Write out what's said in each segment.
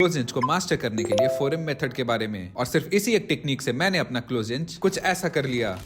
Close range को master करने के लिए फोरम मेथड के बारे में, और सिर्फ इसी एक टेक्निक से मैंने अपना क्लोज रेंज कुछ ऐसा कर लिया।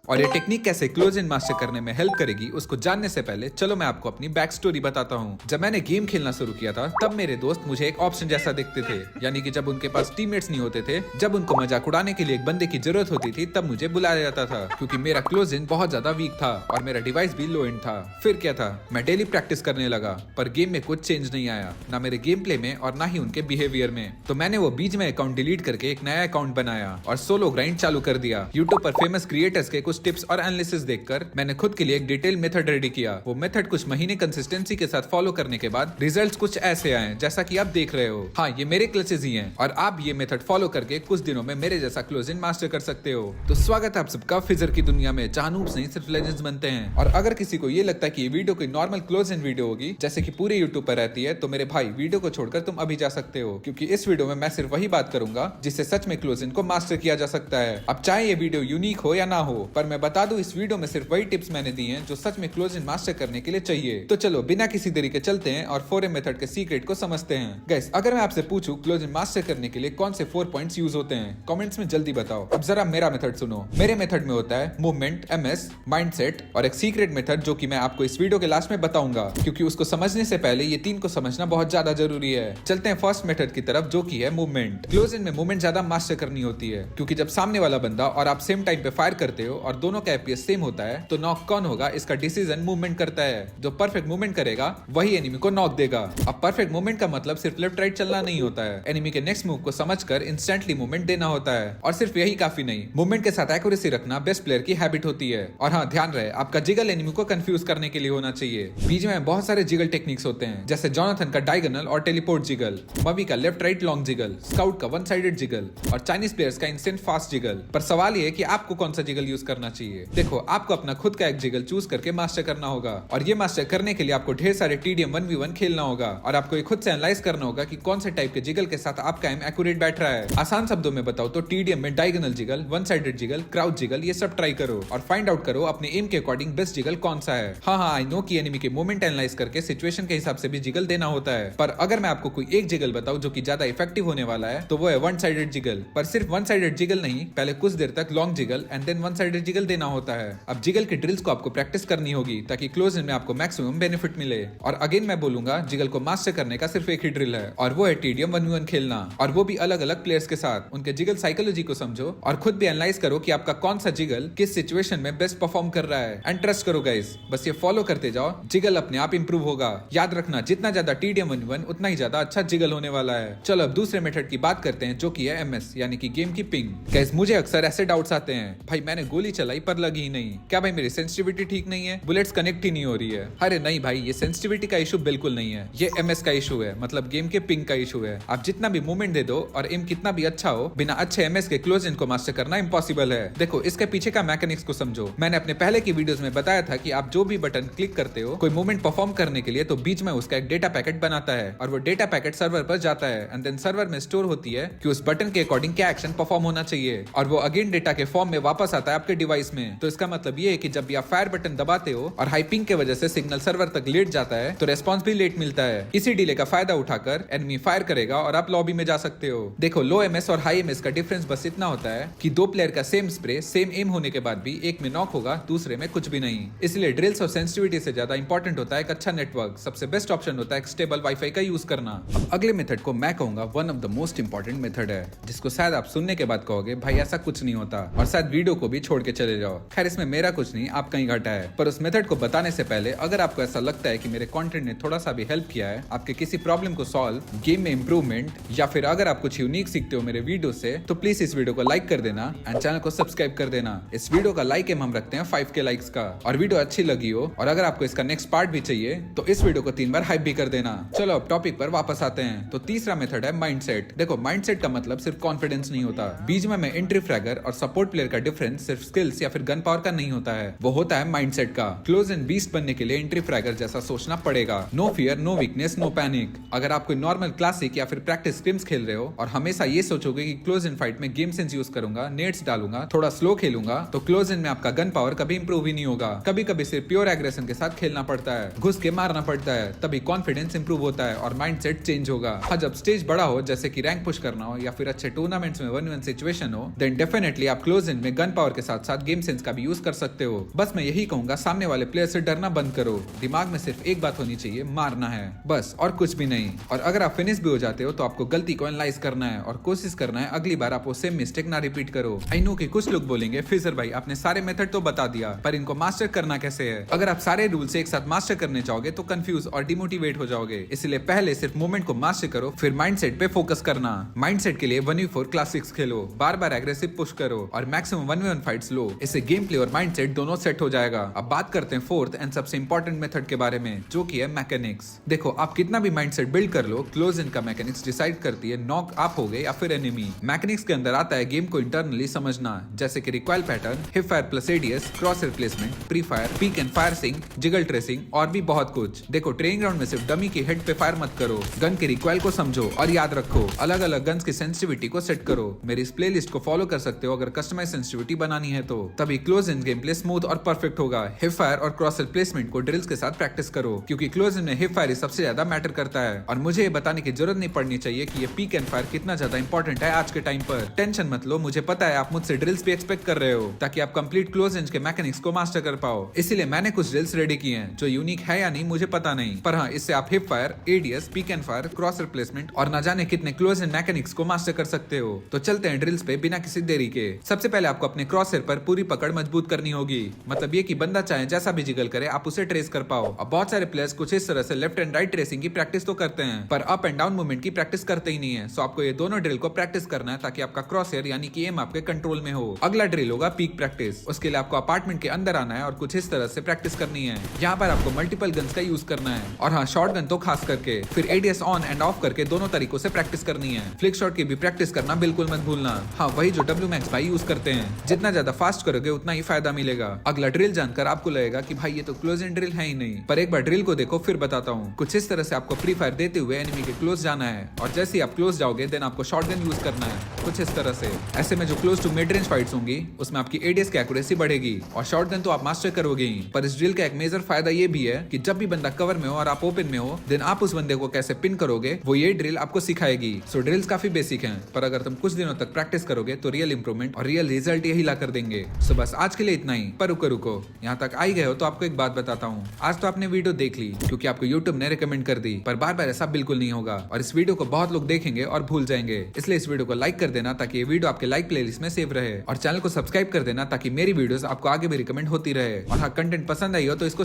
और ये टेक्निक कैसे क्लोज इन मास्टर करने में हेल्प करेगी उसको जानने से पहले चलो मैं आपको अपनी बैक स्टोरी बताता हूँ। जब मैंने गेम खेलना शुरू किया था तब मेरे दोस्त मुझे एक ऑप्शन जैसा दिखते थे, यानी कि जब उनके पास टीममेट्स नहीं होते थे, जब उनको मजाक उड़ाने के लिए एक बंदे की जरूरत होती थी, तब मुझे बुलाया जाता था क्योंकि मेरा क्लोज इन बहुत ज्यादा वीक था और मेरा डिवाइस भी लो एंड था। फिर क्या था, मैं डेली प्रैक्टिस करने लगा पर गेम में कुछ चेंज नहीं आया, ना मेरे गेम प्ले में और ना ही उनके बिहेवियर में। तो मैंने वो बीच में अकाउंट डिलीट करके एक नया अकाउंट बनाया और सोलो ग्राइंड चालू कर दिया। यूट्यूब पर फेमस क्रिएटर्स के कुछ टिप्स और एनालिसिस देखकर मैंने खुद के लिए एक डिटेल मेथड रेडी किया। वो मेथड कुछ महीने कंसिस्टेंसी के साथ फॉलो करने के बाद रिजल्ट्स कुछ ऐसे आए जैसा कि आप देख रहे हो। हाँ, ये मेरे क्लचेस ही हैं और आप ये मेथड फॉलो करके कुछ दिनों में मेरे जैसा क्लोज इन मास्टर कर सकते हो। तो स्वागत है आप सबका फिजर की दुनिया में, जहां नूब्स नहीं सिर्फ लेजेंड्स बनते हैं। और अगर किसी को ये लगता है कि ये वीडियो कोई नॉर्मल क्लोज इन वीडियो होगी जैसे कि पूरे यूट्यूब पर रहती है, तो मेरे भाई वीडियो को छोड़कर तुम अभी जा सकते हो, क्योंकि इस वीडियो में मैं सिर्फ वही बात करूंगा जिससे सच में क्लोज इन को मास्टर किया जा सकता है। अब चाहे ये वीडियो यूनिक हो या ना हो, पर मैं बता दूं इस वीडियो में सिर्फ वही टिप्स मैंने दी हैं जो सच में क्लोज इन मास्टर करने के लिए चाहिए। तो चलो बिना किसी देरी के चलते हैं और फोरम मेथड के सीक्रेट को समझते हैं। गाइस, अगर मैं आपसे पूछूं क्लोज इन मास्टर करने के लिए कौन से 4 पॉइंट्स यूज होते हैं, कमेंट्स में जल्दी बताओ। अब जरा मेरा मेथड सुनो। मेरे मेथड में होता है मूवमेंट, एमएस, माइंडसेट और एक सीक्रेट मेथड जो कि मैं आपको इस वीडियो के लास्ट में बताऊंगा, क्योंकि उसको समझने से पहले ये 3 को समझना बहुत ज्यादा जरूरी है। चलते हैं फर्स्ट मेथड की तरफ जो कि है मूवमेंट। क्लोज इन में मूवमेंट ज्यादा मास्टर करनी होती है, क्योंकि जब सामने वाला बंदा और आप सेम टाइम पे फायर करते हो और दोनों का एपीएस सेम होता है, तो नॉक कौन होगा इसका डिसीजन मूवमेंट करता है। जो परफेक्ट मूवमेंट करेगा वही एनिमी को नॉक देगा। अब परफेक्ट मूवमेंट का मतलब सिर्फ लेफ्ट राइट चलना नहीं होता है, एनिमी के नेक्स्ट मूव को समझकर इंस्टेंटली मूवमेंट देना होता है। और सिर्फ यही काफी नहीं, मूवमेंट के साथ एक्यूरेसी रखना बेस्ट प्लेयर की हैबिट होती है। और हाँ, ध्यान रहे आपका जिगल एनिमी को कंफ्यूज करने के लिए होना चाहिए। बीच में बहुत सारे जिगल टेक्निक्स होते हैं, जैसे जॉनथन का डायगोनल और टेलीपोर्ट जिगल, मवी का left right long jiggle, scout का वन साइडेड जिगल और चाइनीज प्लेयर्स का इंस्टेंट फास्ट जिगल। पर सवाल ये है कि आपको कौन सा जिगल यूज करना चाहिए। देखो, आपको अपना खुद का एक जिगल चूज करके मास्टर करना होगा, और ये मास्टर करने के लिए आपको ढेर सारे टीडीएम 1v1 खेलना होगा और आपको ये खुद से एनालाइज करना होगा कि कौन से टाइप के जिगल के साथ आपका एम एक्यूरेट बैठ रहा है। आसान शब्दों में बताओ तो टीडीएम में diagonal jiggle, one sided jiggle, crouch jiggle, ये सब ट्राई करो और फाइंड आउट करो अपने एम के अकॉर्डिंग बेस्ट जिगल कौन सा है। हाँ, आई नो कि एनिमी के मूवमेंट एनालाइज करके सिचुएशन के हिसाब से भी जिगल देना होता है, पर अगर मैं आपको कोई एक जिगल बताऊं जो कि ज्यादा इफेक्टिव होने वाला है, तो वो है वन साइडेड जिगल। पर सिर्फ वन साइडेड जिगल नहीं, पहले कुछ देर तक long jiggle and then one sided jiggle देना होता है। अब जिगल के ड्रिल्स को आपको प्रैक्टिस करनी होगी ताकि क्लोज इन में आपको मैक्सिमम बेनिफिट मिले। और अगेन मैं बोलूंगा, जिगल को मास्टर करने का सिर्फ एक ही ड्रिल है, और वो है टीडीएम 1v1 खेलना, और वो भी अलग अलग प्लेयर्स के साथ। उनके जिगल साइकोलॉजी को समझो और खुद भी एनालाइज करो कि आपका कौन सा जिगल किस सिचुएशन में बेस्ट परफॉर्म कर रहा है। एंड ट्रस्ट करो गाइस, बस ये फॉलो करते जाओ, जिगल अपने आप इंप्रूव होगा। याद रखना, जितना ज्यादा टीडीएम 1v1 उतना ही ज्यादा अच्छा जिगल होने वाला है। चलो अब दूसरे मेथड की बात करते हैं जो कि है एमएस, यानी कि गेम की पिंग। गाइस, मुझे अक्सर ऐसे डाउट्स आते हैं, भाई मैंने गोली चलाई पर लगी ही नहीं, क्या भाई मेरी सेंसिटिविटी ठीक नहीं है, बुलेट्स कनेक्ट ही नहीं हो रही है। अरे नहीं भाई, ये सेंसिटिविटी का इशू बिल्कुल नहीं है, ये एमएस का इशू है, मतलब गेम के पिंग का इशू है। आप जितना भी मूवमेंट दे दो और एम कितना भी अच्छा हो, बिना अच्छे एमएस के क्लोज इन को मास्टर करना इम्पॉसिबल है। देखो, इसके पीछे का मैकेनिक्स को समझो। मैंने अपने पहले की वीडियोस में बताया था कि आप जो भी बटन क्लिक करते हो कोई मूवमेंट परफॉर्म करने के लिए, तो बीच में उसका एक डेटा पैकेट बनाता है और वो डेटा पैकेट सर्वर पर जाता है एंड देन सर्वर में स्टोर होती है कि उस बटन के अकॉर्डिंग क्या एक्शन परफॉर्म होना चाहिए, और वो अगेन डेटा के फॉर्म में वापस आता है आपके डिवाइस में। तो इसका मतलब ये है कि जब भी आप फायर बटन दबाते हो और हाई पिंग के वजह से सिग्नल सर्वर तक लेट जाता है, तो रेस्पॉन्स भी लेट मिलता है। इसी डिले का फायदा उठाकर एनिमी फायर करेगा और आप लॉबी में जा सकते हो। देखो, लो एमएस और हाई एमएस का डिफरेंस बस इतना होता है कि दो प्लेयर का सेम स्प्रे सेम एम होने के बाद भी एक में नॉक होगा, दूसरे में कुछ भी नहीं। इसलिए ड्रिल्स और सेंसिटिविटी से ज्यादा इंपॉर्टेंट होता है एक अच्छा नेटवर्क। सबसे बेस्ट ऑप्शन होता है स्टेबल वाईफाई का यूज करना। अब अगले मेथड को मैं कहूंगा one of the most important method है, जिसको शायद आप सुनने के बाद कहोगे भाई ऐसा कुछ नहीं होता, और शायद वीडियो को भी छोड़ के चले जाओ। खैर, इसमें मेरा कुछ नहीं, आपका ही घाटा है। पर उस मेथड को बताने से पहले अगर आपको ऐसा लगता है कि मेरे कंटेंट ने थोड़ा सा भी हेल्प किया है आपके किसी प्रॉब्लम को सॉल्व, गेम में इंप्रूवमेंट, या फिर अगर आप कुछ यूनिक सीखते हो मेरे वीडियो से, तो प्लीज इस वीडियो को लाइक कर देना एंड चैनल को सब्सक्राइब कर देना। इस वीडियो का लाइक एम हम रखते हैं 5K लाइक्स का। और वीडियो अच्छी लगी हो और अगर आपको इसका नेक्स्ट पार्ट भी चाहिए तो इस वीडियो को 3 बार हाइप भी कर देना। चलो अब टॉपिक पर वापस आते हैं। तो तीसरा मेथड है माइंडसेट। देखो, माइंडसेट का मतलब सिर्फ कॉन्फिडेंस नहीं होता। बीच में मैं एंट्री फ्रैगर और सपोर्ट प्लेयर का डिफरेंस सिर्फ स्किल स्किल्स या फिर गन पावर का नहीं होता है, वो होता है माइंडसेट का। क्लोज एंड बीस्ट बनने के लिए एंट्री फ्रैगर जैसा सोचना पड़ेगा। No fear, no weakness, no panic. अगर आप कोई नॉर्मल क्लासिक या फिर प्रैक्टिस स्क्रिम्स खेल रहे हो और हमेशा ये सोचोगे कि क्लोज इन फाइट में गेम सेंस यूज करूंगा, नेट्स डालूंगा, थोड़ा स्लो खेलूंगा, तो क्लोज इन में आपका गन पावर कभी इंप्रूव ही नहीं होगा। कभी कभी सिर्फ प्योर एग्रेशन के साथ खेलना पड़ता है, घुस के मारना पड़ता है, तभी कॉन्फिडेंस इंप्रूव होता है और माइंडसेट चेंज होगा। हाँ, जब स्टेज बड़ा हो, जैसे कि रैंक पुश करना हो या फिर अच्छे टूर्नामेंट्स में 1v1 सिचुएशन हो, देन डेफिनेटली आप क्लोज इन में गन पावर के साथ साथ गेम सेंस का भी यूज कर सकते हो। बस मैं यही कहूंगा, सामने वाले प्लेयर से डरना बंद करो। दिमाग में सिर्फ एक बात होनी चाहिए, मारना है बस, और कुछ भी नहीं। और अगर आप फिनिश भी हो जाते हो तो आपको गलती को एनालाइज करना है और कोशिश करना है अगली बार आप वो सेम मिस्टेक ना रिपीट करो। आई नो कि कुछ लोग बोलेंगे फिजर भाई आपने सारे मेथड तो बता दिया, पर इनको मास्टर करना कैसे है? अगर आप सारे रूल्स एक साथ मास्टर करने चाहोगे तो कंफ्यूज और डिमोटिवेट हो जाओगे। इसलिए पहले सिर्फ मूवमेंट को मास्टर करो, फिर माइंडसेट पे फोकस करना। माइंडसेट के लिए 1v4 क्लासिक्स खेलो, बार बार एग्रेसिव पुश करो और मैक्सिमम 1v1 फाइट्स लो। इससे गेम प्ले और माइंडसेट दोनों सेट हो जाएगा। अब बात करते हैं फोर्थ एंड सबसे इंपॉर्टेंट मेथड के बारे में, जो कि है मैकेनिक्स। देखो, आप कितना भी माइंडसेट बिल्ड कर लो, क्लोज इन का मैकेनिक्स डिसाइड करती है नॉक आप हो गए या फिर एनिमी। मैकेनिक्स के अंदर आता है गेम को इंटरनली समझना, जैसे कि recoil pattern, hip fire plus ADS, cross replacement, pre fire, peek and fire sync, jiggle tracing और भी बहुत कुछ। देखो, ट्रेनिंग ग्राउंड में सिर्फ डमी की हेड पे फायर मत करो, गन के रिकॉइल को समझो और याद रखो, अलग अलग गन्स की सेंसिटिविटी को सेट करो। मेरी इस प्लेलिस्ट को फॉलो कर सकते हो अगर कस्टमाइज सेंसिटिविटी बनानी है तो, तभी close in game play smooth और परफेक्ट होगा। हिप फायर और क्रॉस रिप्लेसमेंट को ड्रिल्स के साथ प्रैक्टिस करो, क्योंकि क्लोज इन में हिप फायर सबसे ज्यादा मैटर करता है। और मुझे ये बताने की जरूरत नहीं पड़नी चाहिए कि ये पीक एंड फायर कितना ज्यादा इंपॉर्टेंट है आज के टाइम पर। टेंशन मत लो, मुझे पता है आप मुझसे ड्रिल्स भी एक्सपेक्ट कर रहे हो, ताकि आप कंप्लीट क्लोज इन के मैकेनिक्स को मास्टर कर पाओ। इसीलिए मैंने कुछ ड्रिल्स रेडी किए हैं, जो यूनिक है या नहीं मुझे पता नहीं, पर हाँ, इससे आप hip fire, ADS, peak and fire, cross replacement और ना जाने कितने क्लोज इन मैकेनिक्स को मास्टर कर सकते हो। तो चलते हैं ड्रिल्स पे बिना किसी देरी के। सबसे पहले आपको अपने क्रॉसर पर पूरी पकड़ मजबूत करनी होगी, मतलब ये कि बंदा चाहे जैसा भी जिगल करे आप उसे ट्रेस कर पाओ। अब बहुत सारे प्लेयर्स कुछ इस तरह से लेफ्ट एंड राइट ट्रेसिंग की प्रैक्टिस तो करते हैं, पर अप एंड डाउन मूवमेंट की प्रैक्टिस करते ही नहीं है। सो आपको ये दोनों ड्रिल को प्रैक्टिस करना है, ताकि आपका क्रॉसर यानी कि एम आपके कंट्रोल में हो। अगला ड्रिल होगा पीक प्रैक्टिस। उसके लिए आपको अपार्टमेंट के अंदर आना है और कुछ इस तरह से प्रैक्टिस करनी है। यहाँ पर आपको मल्टीपल गन्स का यूज करना है, और हाँ, शॉर्ट गन तो खास करके। फिर एडीएस ऑन एंड ऑफ करके दोनों तरीकों से प्रैक्टिस करनी है। फ्लिक शॉट की भी प्रैक्टिस करना बिल्कुल मत भूलना। हाँ, वही जो डब्ल्यू मैक्स भाई यूज करते हैं। जितना ज्यादा फास्ट करोगे उतना ही फायदा मिलेगा। अगला ड्रिल जानकर आपको लगेगा कि भाई ये तो क्लोज इन ड्रिल है ही नहीं, पर एक बार ड्रिल को देखो फिर बताता हूँ। कुछ इस तरह से आपको फ्री फायर देते हुए एनिमी के क्लोज जाना है, और जैसे ही आप क्लोज जाओगे देन आपको शॉटगन यूज करना है, कुछ इस तरह से। ऐसे में जो close to mid range fights होंगी उसमें आपकी एडीएस की एक्यूरेसी बढ़ेगी और शॉटगन तो आप मास्टर करोगे ही। पर इस ड्रिल का एक मेजर फायदा ये भी है कि जब भी बंदा कवर में हो और आप ओपन में हो, देन आप उस बंदे को कैसे पिन करोगे वो ये ड्रिल आपको सिखाएगी। सो ड्रिल्स काफी बेसिक हैं, पर अगर तुम कुछ दिनों तक प्रैक्टिस करोगे तो रियल इंप्रूवमेंट और रियल रिजल्ट यही ला कर देंगे। सो बस आज के लिए इतना ही। पर रुको, यहाँ तक आई गए हो तो आपको एक बात बताता हूँ। आज तो आपने वीडियो देख ली क्योंकि आपको यूट्यूब ने रिकमेंड कर दी, पर बार बार ऐसा बिल्कुल नहीं होगा और इस वीडियो को बहुत लोग देखेंगे और भूल जाएंगे। इसलिए इस वीडियो को लाइक कर देना ताकि ये वीडियो आपके लाइक प्लेलिस्ट में सेव रहे, और चैनल को सब्सक्राइब कर देना ताकि मेरी वीडियोस आपको आगे भी रिकमेंड होती रहे। और हाँ, कंटेंट पसंद आई हो तो इसको